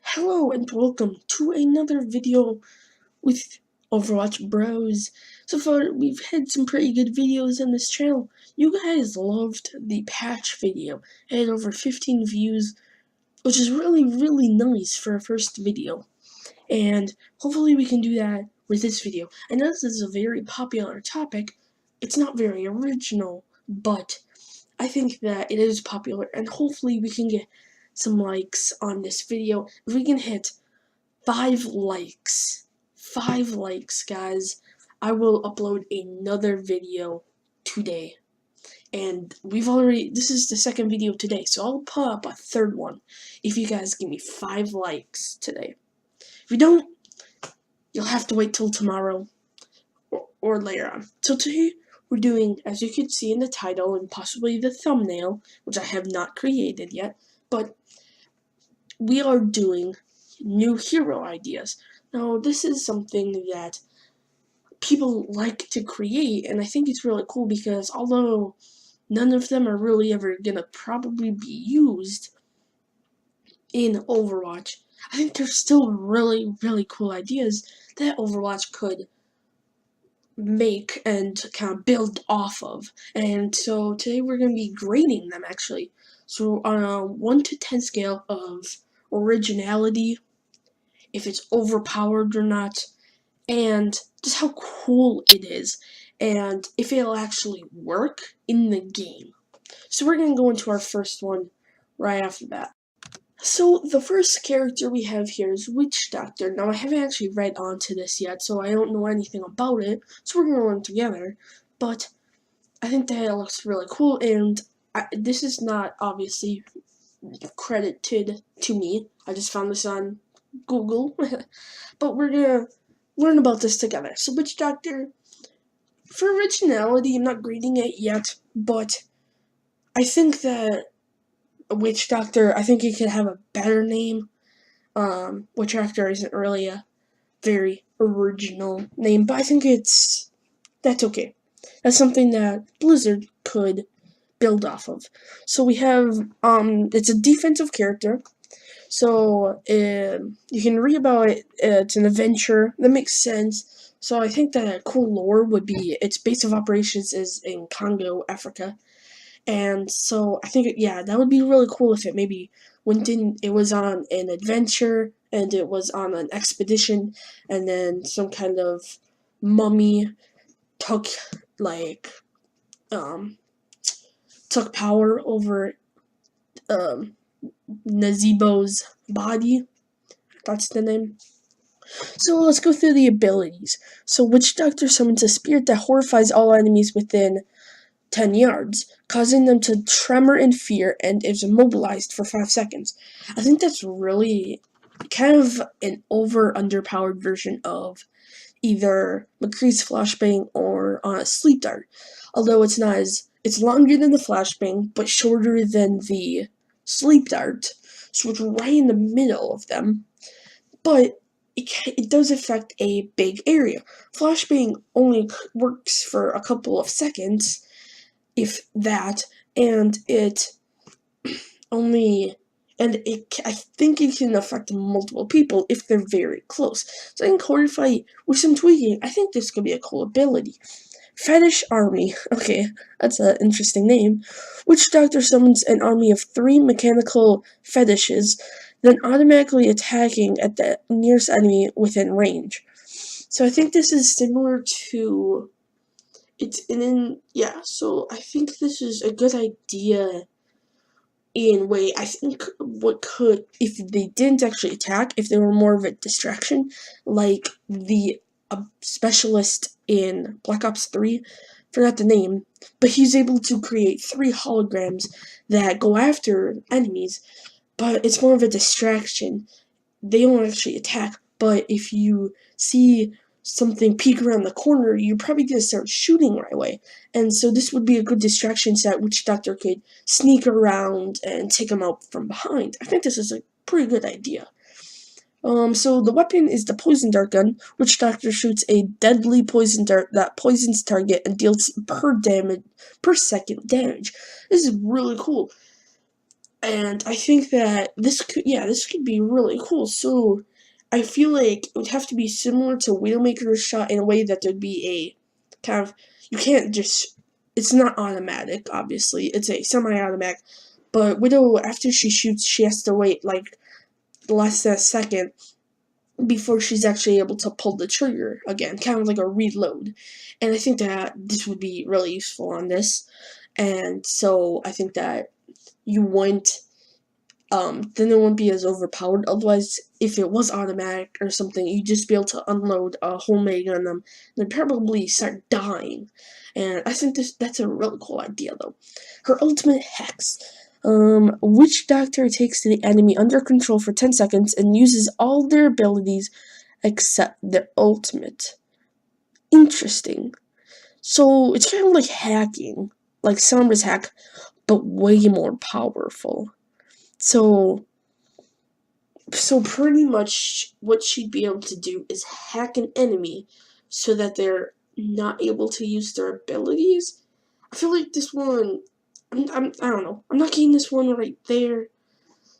Hello and welcome to another video with Overwatch Bros. So far, we've had some pretty good videos on this channel. You guys loved the patch video. It had over 15 views, which is really nice for a first video. And hopefully we can do that with this video. I know this is a very popular topic. It's not very original, but I think that it is popular, and hopefully we can get some likes on this video. If we can hit 5 likes, guys, I will upload another video today. And this is the second video today, so I'll put up a third one if you guys give me 5 likes today. If you don't, you'll have to wait till tomorrow or later on. So today we're doing, as you can see in the title and possibly the thumbnail, which I have not created yet, but we are doing new hero ideas. Now, this is something that people like to create, and I think it's really cool because although none of them are really ever gonna probably be used in Overwatch, I think they're still really cool ideas that Overwatch could make and kind of build off of. And so today we're going to be grading them, actually. So on a 1 to 10 scale of originality, if it's overpowered or not, and just how cool it is, and if it'll actually work in the game. So we're going to go into our first one right after that. So the first character we have here is Witch Doctor. Now I haven't actually read onto this yet, so I don't know anything about it, so we're going to learn together, but I think that it looks really cool, and this is not obviously credited to me. I just found this on Google, but we're going to learn about this together. So Witch Doctor, for originality, I'm not grading it yet, but I think that Witch Doctor, I think he could have a better name. Witch Doctor isn't really a very original name, but I think that's okay. That's something that Blizzard could build off of. So we have, it's a defensive character. So, you can read about it, it's an adventure, that makes sense. So I think that a cool lore would be, its base of operations is in Congo, Africa. And so I think, yeah, that would be really cool if it maybe it was on an adventure, and it was on an expedition, and then some kind of mummy took, took power over, Nazeebo's body. That's the name. So let's go through the abilities. So Witch Doctor summons a spirit that horrifies all enemies within 10 yards, causing them to tremor in fear, and is immobilized for 5 seconds. I think that's really kind of an underpowered version of either McCree's flashbang or sleep dart. Although it's longer than the flashbang, but shorter than the sleep dart, so it's right in the middle of them. But it does affect a big area. Flashbang only works for a couple of seconds, if that, and I think it can affect multiple people if they're very close. So I think Horrify, with some tweaking, I think this could be a cool ability. Fetish Army. Okay, that's an interesting name. Witch Doctor summons an army of 3 mechanical fetishes, then automatically attacking at the nearest enemy within range. So I think this is similar to... so I think this is a good idea in a way. I think if they didn't actually attack, if they were more of a distraction, like the specialist in Black Ops 3, forgot the name, but he's able to create 3 holograms that go after enemies, but it's more of a distraction. They don't actually attack, but if you see something peek around the corner, you're probably going to start shooting right away. And so this would be a good distraction set, which Doctor could sneak around and take him out from behind. I think this is a pretty good idea. So the weapon is the Poison Dart gun, which Doctor shoots a deadly poison dart that poisons target and deals per second damage. This is really cool. And I think that this could be really cool. So I feel like it would have to be similar to Widowmaker's shot in a way that there'd be a kind of, you can't just, it's not automatic, obviously. It's a semi-automatic. But Widow, after she shoots, she has to wait like less than a second before she's actually able to pull the trigger again, kind of like a reload. And I think that this would be really useful on this. And so I think that you wouldn't, then it wouldn't be as overpowered. Otherwise, if it was automatic or something, you'd just be able to unload a whole mega on them, and they'd probably start dying. And I think that's a really cool idea, though. Her ultimate hex. Witch Doctor takes the enemy under control for 10 seconds and uses all their abilities except their ultimate. Interesting. So, it's kind of like hacking, like Sombra's hack, but way more powerful. So pretty much what she'd be able to do is hack an enemy so that they're not able to use their abilities. I feel like this one, I don't know, I'm not getting this one right there.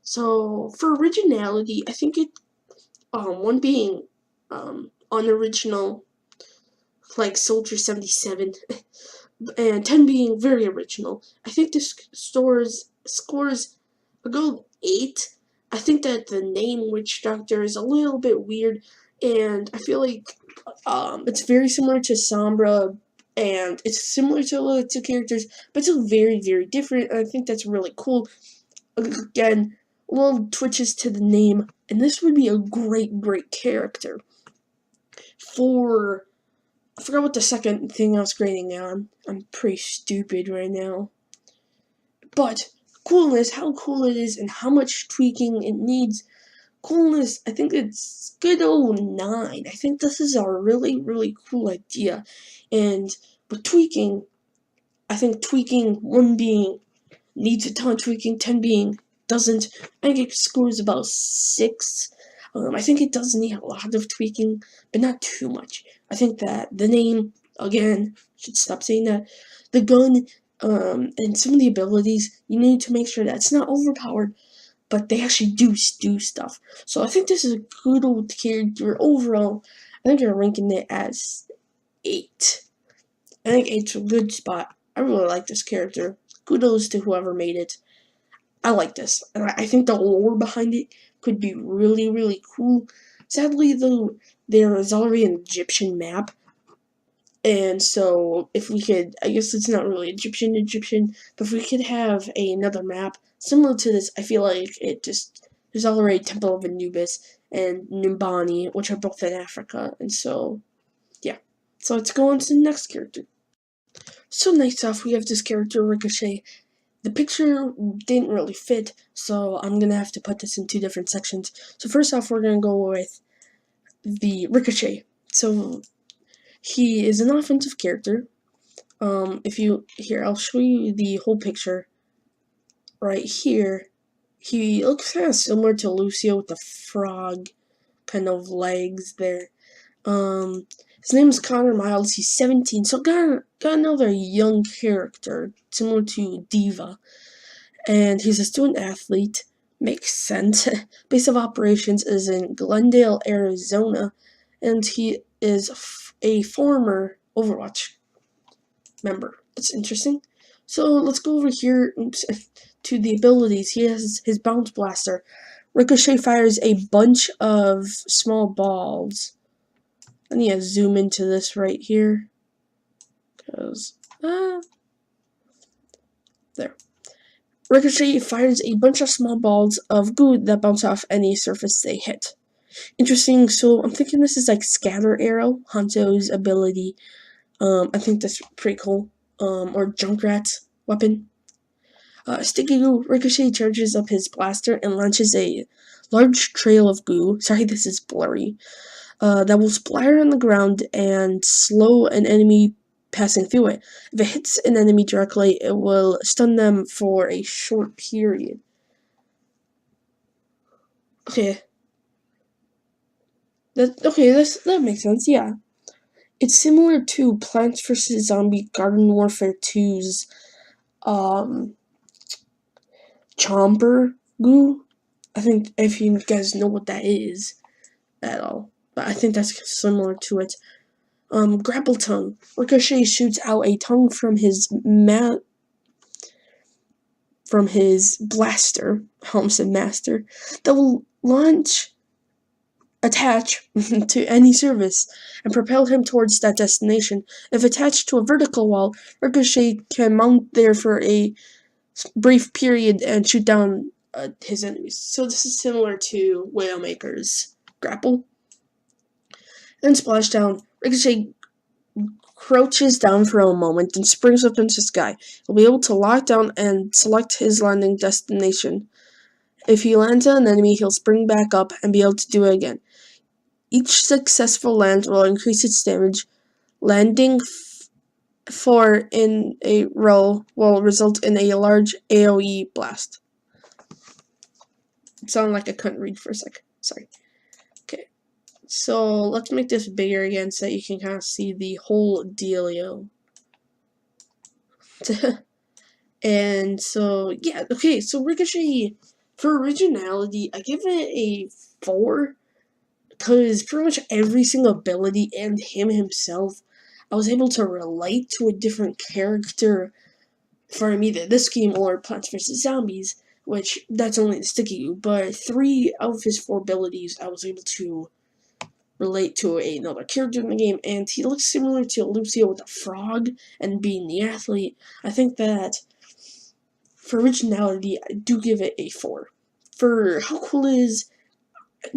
So for originality, I think it, one being unoriginal, like Soldier 77, and 10 being very original. I think this scores a gold 8. I think that the name Witch Doctor is a little bit weird, and I feel like it's very similar to Sombra, and it's similar to the two characters, but still very, very different, and I think that's really cool. Again, little twitches to the name, and this would be a great, great character. I forgot what the second thing I was grading on. I'm pretty stupid right now. But coolness, how cool it is, and how much tweaking it needs. Coolness, I think it's good old 9. I think this is a really, really cool idea. And with tweaking, I think tweaking, 1 being needs a ton of tweaking, 10 being doesn't. I think it scores about 6. I think it does need a lot of tweaking, but not too much. I think that the name, again, should stop saying that. The gun, and some of the abilities, you need to make sure that it's not overpowered, but they actually do stuff. So I think this is a good old character. Overall, I think I'm ranking it as 8. I think 8's a good spot. I really like this character. Kudos to whoever made it. I like this, and I think the lore behind it could be really, really cool. Sadly, though, there is already an Egyptian map, and so if we could, I guess it's not really Egyptian, but if we could have another map similar to this, I feel like there's already Temple of Anubis and Numbani, which are both in Africa, and so, yeah. So let's go on to the next character. So next off, we have this character, Ricochet. The picture didn't really fit, so I'm going to have to put this in 2 different sections. So first off, we're going to go with the Ricochet. So he is an offensive character. I'll show you the whole picture right here. He looks kind of similar to Lucio with the frog kind of legs there. His name is Connor Miles. He's 17, so got another young character similar to Diva, and he's a student athlete. Makes sense. Base of operations is in Glendale, Arizona, and he is a former Overwatch member. It's interesting. So let's go over here to the abilities. He has his bounce blaster. Ricochet fires a bunch of small balls. I need to zoom into this right here, because there. Ricochet fires a bunch of small balls of goo that bounce off any surface they hit. Interesting. So I'm thinking this is like Scatter Arrow, Hanzo's ability. I think that's pretty cool. Or Junkrat's weapon. Sticky Goo. Ricochet charges up his blaster and launches a large trail of goo. Sorry, this is blurry. That will splatter on the ground and slow an enemy passing through it. If it hits an enemy directly, it will stun them for a short period. Okay. That makes sense, yeah. It's similar to Plants vs. Zombie Garden Warfare 2's Chomper Goo. I think if you guys know what that is at all, but I think that's similar to it. Grapple Tongue. Ricochet shoots out a tongue from his blaster, I almost said master, that will attach to any surface and propel him towards that destination. If attached to a vertical wall, Ricochet can mount there for a brief period and shoot down his enemies. So this is similar to Whalemaker's grapple. Then Splashdown. Ricochet crouches down for a moment and springs up into the sky. He'll be able to lock down and select his landing destination. If he lands on an enemy, he'll spring back up and be able to do it again. Each successful land will increase its damage. Landing 4 in a row will result in a large AoE blast. It sounded like I couldn't read for a sec. Sorry. Okay. So let's make this bigger again so that you can kind of see the whole dealio. And so, yeah, okay, so Ricochet, for originality, I give it a 4, because pretty much every single ability and him himself, I was able to relate to a different character from either this game or Plants vs. Zombies, which that's only the sticky, but 3 out of his 4 abilities, I was able to relate to another character in the game, and he looks similar to Lucio with the frog and being the athlete. I think that for originality, I do give it a 4. For how cool it is,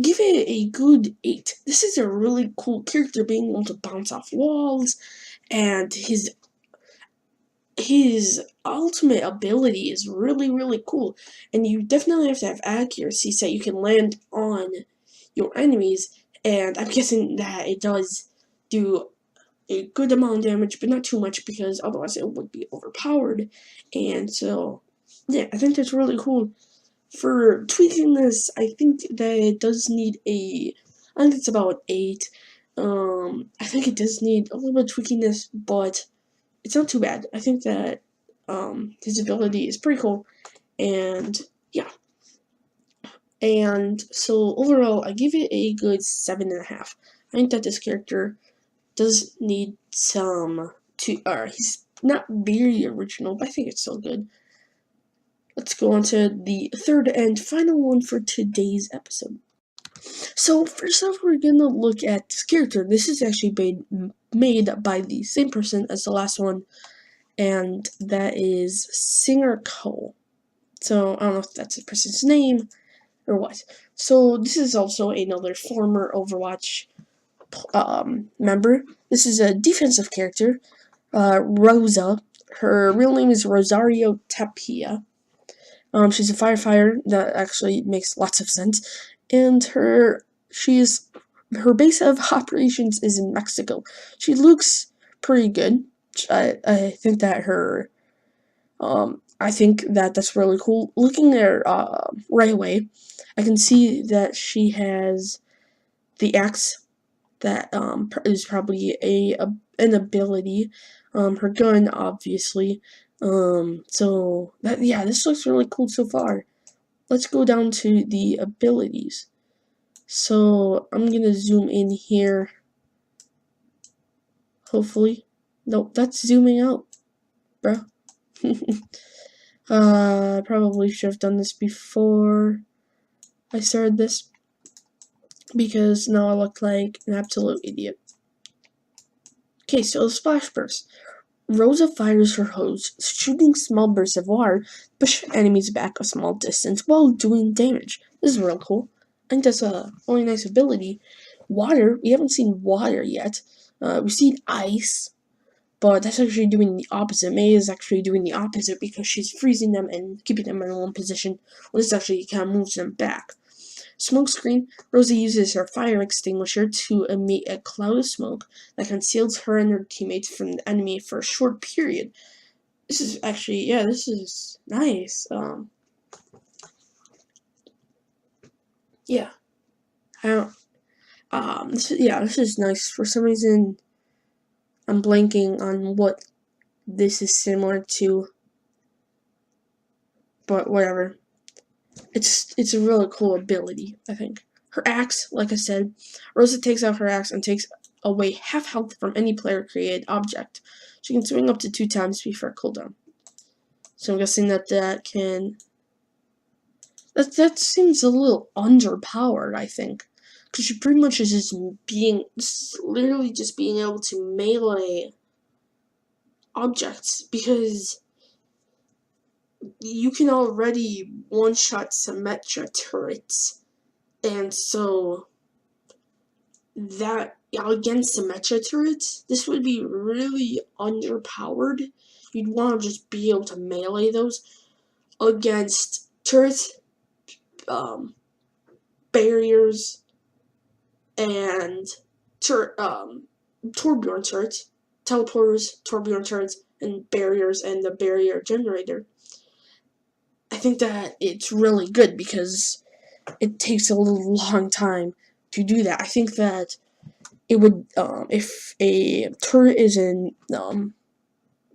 give it a good 8. This is a really cool character, being able to bounce off walls, and his ultimate ability is really, really cool. And you definitely have to have accuracy so you can land on your enemies, and I'm guessing that it does do a good amount of damage, but not too much, because otherwise it would be overpowered. And so, yeah, I think that's really cool. For tweaking this, I think that it does need I think it's about 8. I think it does need a little bit of tweaking this, but it's not too bad. I think that his ability is pretty cool, and yeah. And so overall, I give it a good 7.5. I think that this character does need some he's not very original, but I think it's still good. Let's go on to the third and final one for today's episode. So first off, we're gonna look at this character. This is actually made by the same person as the last one, and that is Singer Cole. So I don't know if that's the person's name or what. So this is also another former Overwatch member. This is a defensive character, Rosa. Her real name is Rosario Tapia. She's a firefighter. That actually makes lots of sense. And her base of operations is in Mexico. She looks pretty good. I think that that's really cool. Looking at her right away, I can see that she has the axe. That is probably an ability. Her gun, obviously. So this looks really cool so far. Let's go down to the abilities. So I'm gonna zoom in here. Hopefully, nope, that's zooming out, bro. Probably should have done this before I started this, because now I look like an absolute idiot. Okay, so the splash burst. Rosa fires her hose, shooting small bursts of water, push enemies back a small distance while doing damage. This is real cool. I think that's a really nice ability. Water, we haven't seen water yet. We've seen ice, but that's actually doing the opposite. May is actually doing the opposite, because she's freezing them and keeping them in one position. Well, this actually kind of moves them back. Smoke screen. Rosa uses her fire extinguisher to emit a cloud of smoke that conceals her and her teammates from the enemy for a short period. This is actually, this is nice. This is nice. For some reason, I'm blanking on what this is similar to, but whatever. It's a really cool ability, I think. Her axe, like I said, Rosa takes out her axe and takes away half health from any player-created object. She can swing up to 2 times before cooldown. So I'm guessing that can... That seems a little underpowered, I think. Because she pretty much is literally just being able to melee objects. Because you can already one-shot Symmetra turrets. And so that against Symmetra turrets, this would be really underpowered. You'd want to just be able to melee those against turrets, barriers, and Torbjorn turrets, teleporters, Torbjorn turrets, and barriers, and the barrier generator. I think that it's really good because it takes a little long time to do that. I think that it would, if a turret is in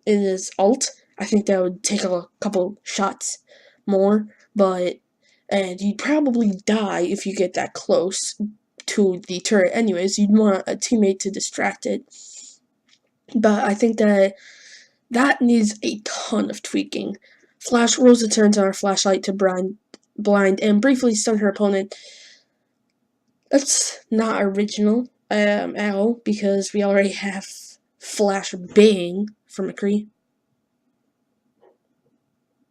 his ult, I think that would take a couple shots more, and you'd probably die if you get that close to the turret anyways. You'd want a teammate to distract it. But I think that needs a ton of tweaking. Rosa turns on her flashlight to blind and briefly stun her opponent. That's not original at all, because we already have Flash Bang for McCree.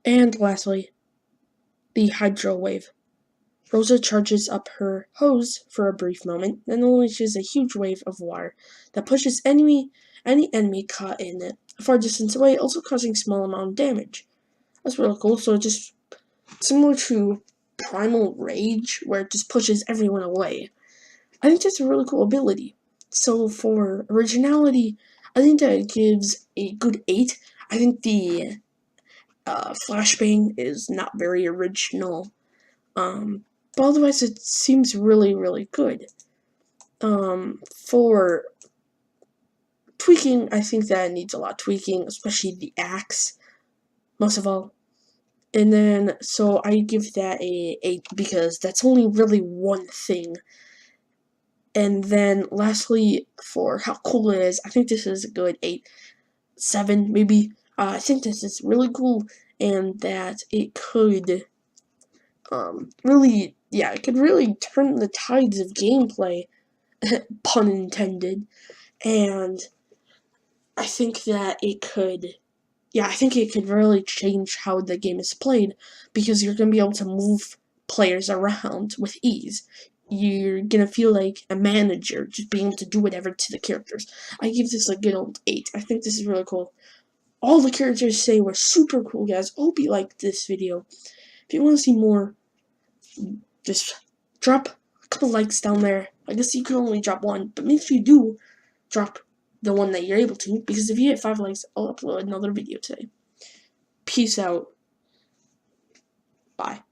And lastly, the Hydro Wave. Rosa charges up her hose for a brief moment, then unleashes a huge wave of water that pushes any enemy caught in it a far distance away, also causing a small amount of damage. That's really cool. So just similar to Primal Rage, where it just pushes everyone away. I think that's a really cool ability. So for originality, I think that it gives a good 8. I think the Flashbang is not very original. But otherwise it seems really, really good. For tweaking, I think that it needs a lot of tweaking, especially the axe, most of all. And then, so I give that a 8 because that's only really one thing. And then, lastly, for how cool it is, I think this is a good 8, 7 maybe. I think this is really cool, and that it could it could really turn the tides of gameplay, pun intended. And I think that it could really change how the game is played, because you're going to be able to move players around with ease. You're going to feel like a manager, just being able to do whatever to the characters. I give this a good old 8. I think this is really cool. All the characters say were super cool, guys. I hope you liked this video. If you want to see more, just drop a couple likes down there. I guess you can only drop one, but make sure you do drop the one that you're able to, because if you hit 5 likes, I'll upload another video today. Peace out. Bye.